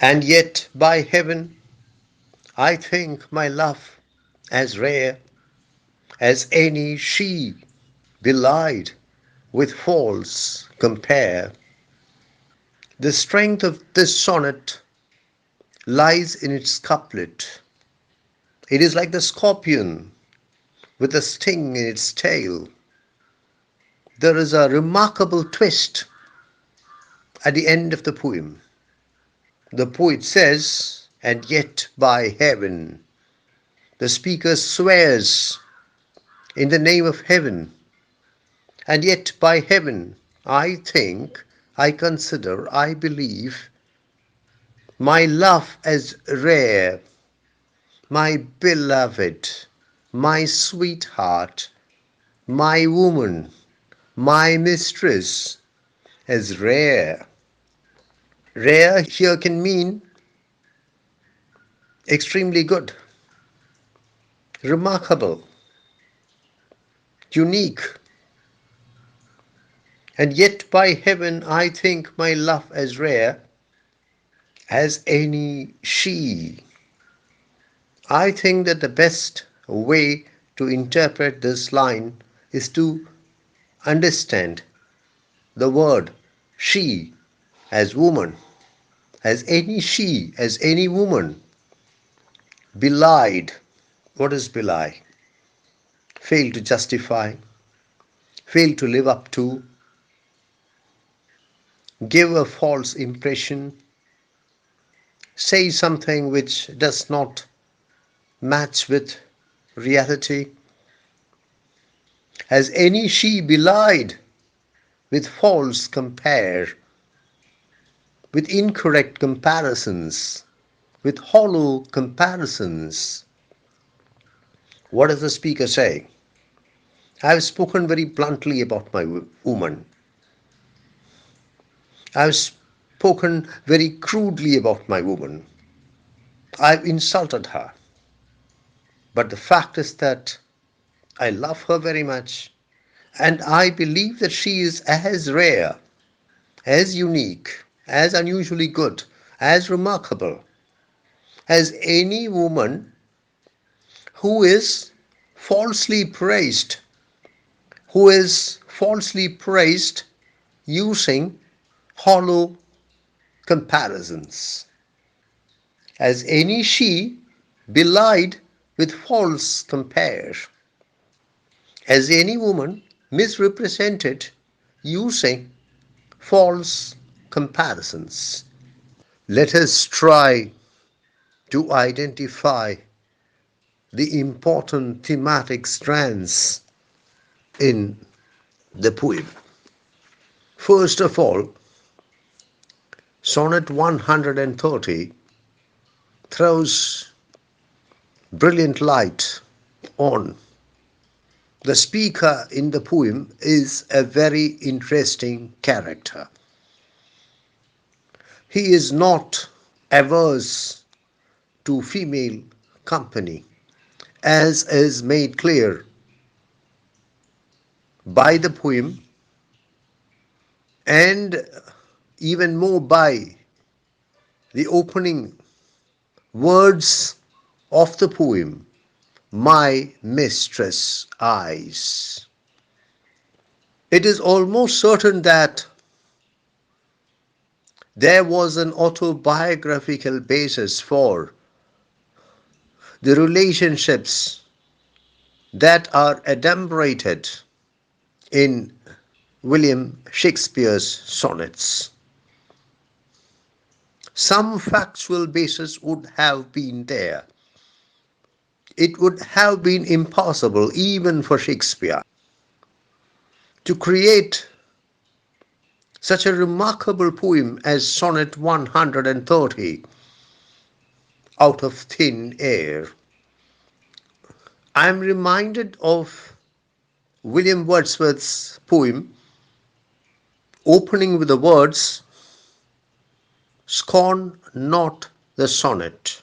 And yet, by heaven, I think my love as rare as any she belied with false compare. The strength of this sonnet lies in its couplet. It is like the scorpion with a sting in its tail. There is a remarkable twist at the end of the poem. The poet says, and yet by heaven. The speaker swears in the name of heaven. And yet by heaven, I think, I consider, I believe my love as rare, my beloved, my sweetheart, my woman, my mistress as rare. Rare here can mean extremely good, remarkable, unique. And yet by heaven I think my love as rare as any she. I think that the best way to interpret this line is to understand the word she as woman, as any she, as any woman. Belied. What is belie? Fail to justify, fail to live up to, give a false impression, say something which does not match with reality. As any she belied with false compare, with incorrect comparisons, with hollow comparisons. What does the speaker say? I have spoken very bluntly about my woman. I have spoken very crudely about my woman. I have insulted her. But the fact is that I love her very much, and I believe that she is as rare, as unique, as unusually good, as remarkable as any woman who is falsely praised, who is falsely praised using hollow comparisons. As any she belied with false compare, as any woman misrepresented using false comparisons. Let us try to identify the important thematic strands in the poem. First of all, Sonnet 130 throws brilliant light on the speaker in the poem is a very interesting character. He is not averse to female company, as is made clear by the poem and even more by the opening words of the poem, my mistress' eyes. It is almost certain that there was an autobiographical basis for the relationships that are adumbrated in William Shakespeare's sonnets. Some factual basis would have been there. It would have been impossible even for Shakespeare to create such a remarkable poem as Sonnet 130 out of thin air. I am reminded of William Wordsworth's poem opening with the words, scorn not the sonnet.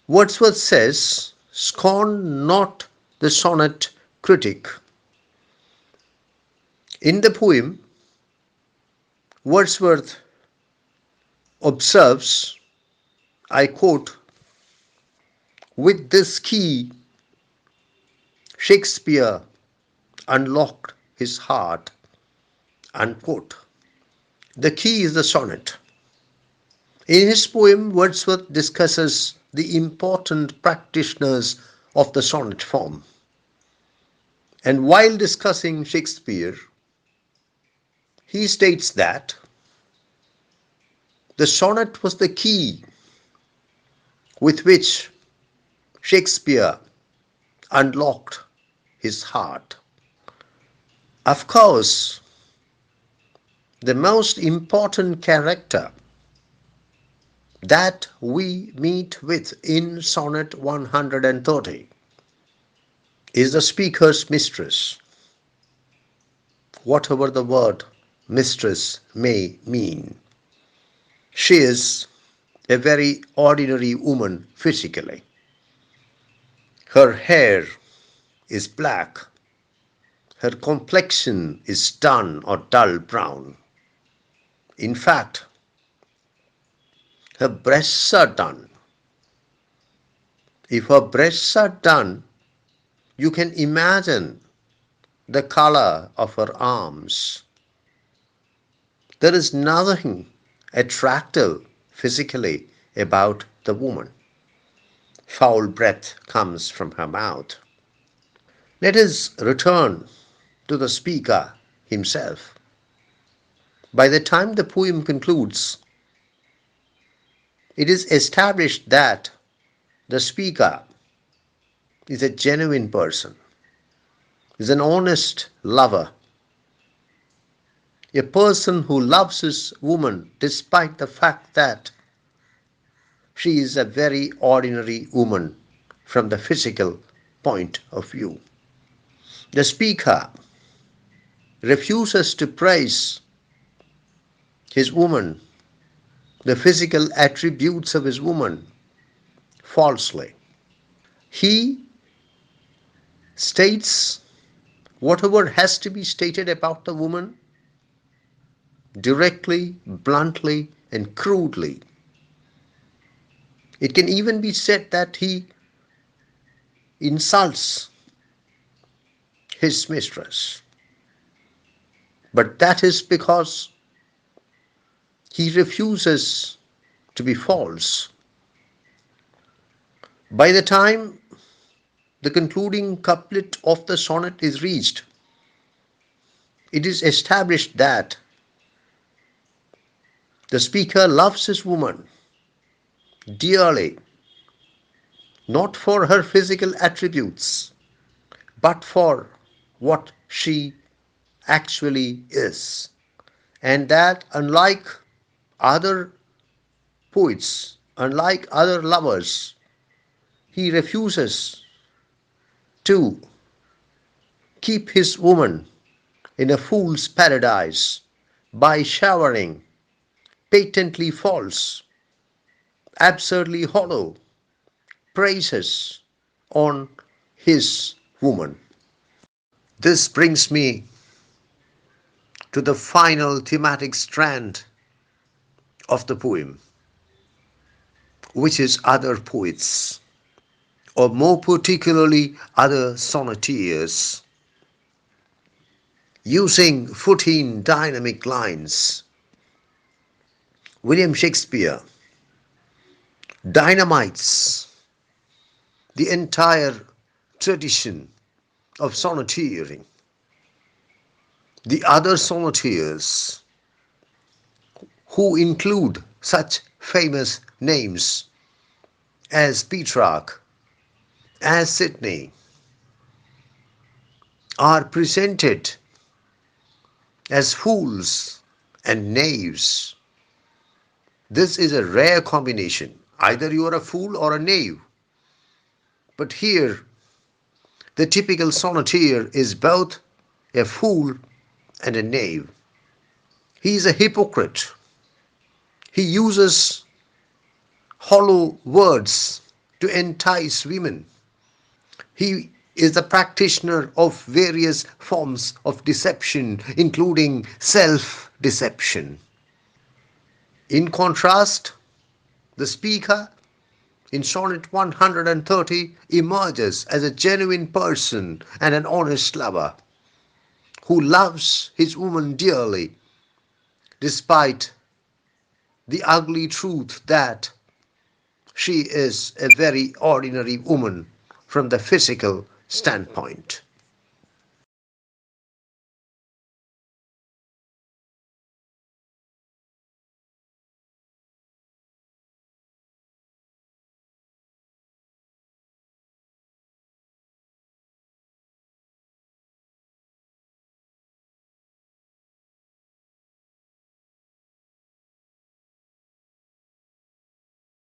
Wordsworth says, scorn not the sonnet critic. In the poem, Wordsworth observes, I quote, with this key, Shakespeare unlocked his heart, unquote. The key is the sonnet. In his poem, Wordsworth discusses the important practitioners of the sonnet form. And while discussing Shakespeare, he states that the sonnet was the key with which Shakespeare unlocked his heart. Of course, the most important character that we meet with in Sonnet 130 is the speaker's mistress, whatever the word mistress may mean. She is a very ordinary woman physically. Her hair is black. Her complexion is dun or dull brown. In fact, her breasts are dun. If her breasts are dun, you can imagine the color of her arms. There is nothing attractive physically about the woman. Foul breath comes from her mouth. Let us return to the speaker himself. By the time the poem concludes, it is established that the speaker is a genuine person, is an honest lover, a person who loves his woman despite the fact that she is a very ordinary woman from the physical point of view. The speaker refuses to praise his woman, the physical attributes of his woman, falsely. He states whatever has to be stated about the woman directly, bluntly, and crudely. It can even be said that he insults his mistress. But that is because he refuses to be false. By the time the concluding couplet of the sonnet is reached, it is established that the speaker loves his woman dearly, not for her physical attributes, but for what she actually is. And that, unlike other poets, unlike other lovers, he refuses to keep his woman in a fool's paradise by showering patently false, absurdly hollow praises on his woman. This brings me to the final thematic strand of the poem, which is other poets, or more particularly other sonneteers. Using 14 dynamic lines, William Shakespeare dynamites the entire tradition of sonneteering. The other sonneteers, who include such famous names as Petrarch, as Sidney, are presented as fools and knaves. This is a rare combination. Either you are a fool or a knave. But here, the typical sonneteer is both a fool and a knave. He is a hypocrite. He uses hollow words to entice women. He is the practitioner of various forms of deception, including self-deception. In contrast, the speaker in Sonnet 130 emerges as a genuine person and an honest lover who loves his woman dearly despite the ugly truth that she is a very ordinary woman from the physical standpoint.